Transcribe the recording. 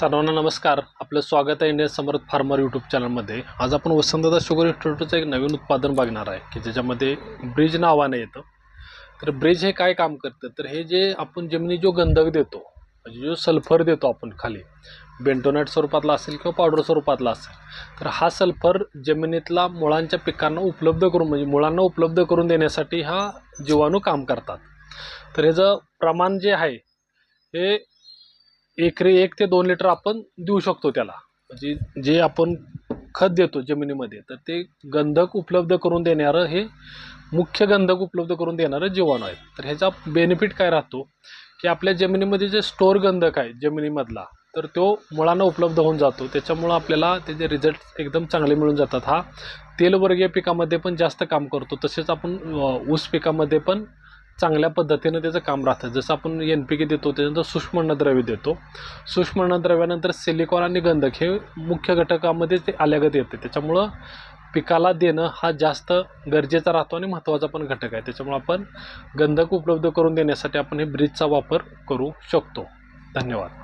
सर्वांना नमस्कार. आपलं स्वागत आहे इंडियन समर्थ फार्मर यूट्यूब चॅनलमध्ये. आज आपण वसंतदादा शुगर इन्स्टिट्यूटचं एक नवीन उत्पादन बघणार आहे की ज्याच्यामध्ये ब्रिज नावाने येतं. तर ब्रिज हे काय काम करतं, तर हे जे आपण जमिनी जो गंधक देतो, म्हणजे जो सल्फर देतो आपण खाली बेंटोनेट स्वरूपातला असेल किंवा पावडर स्वरूपातला असेल, तर हा सल्फर जमिनीतला मुळांच्या पिकांना उपलब्ध करून म्हणजे मुळांना उपलब्ध करून देण्यासाठी हा जीवाणू काम करतात. तर ह्याचं प्रमाण जे आहे हे एकरी 1 ते 2 लिटर आपण देऊ शकतो त्याला. म्हणजे जे आपण खत देतो जमिनीमध्ये, तर ते गंधक उपलब्ध करून देणारं हे मुख्य गंधक उपलब्ध करून देणारं जीवाणू आहे. तर ह्याचा बेनिफिट काय राहतो की आपल्या जमिनीमध्ये जे स्टोअर गंधक आहे जमिनीमधला, तर तो मुळांना उपलब्ध होऊन जातो. त्याच्यामुळं आपल्याला त्याचे रिझल्ट एकदम चांगले मिळून जातात. हा तेलवर्गीय पिकामध्ये पण जास्त काम करतो. तसेच आपण ऊस पिकामध्ये पण चांगल्या पद्धतीनं त्याचं काम राहतं. जसं आपण NPK देतो, त्याच्यानंतर सूक्ष्म अन्नद्रव्य देतो. सूक्ष्म अन्नद्रव्यानंतर सिलिकॉन आणि गंधक हे मुख्य घटकामध्ये ते आल्यागत येते. त्याच्यामुळं पिकाला देणं हा जास्त गरजेचा राहतो आणि महत्त्वाचा पण घटक आहे. त्याच्यामुळं आपण गंधक उपलब्ध करून देण्यासाठी आपण हे ब्रिजचा वापर करू शकतो. धन्यवाद.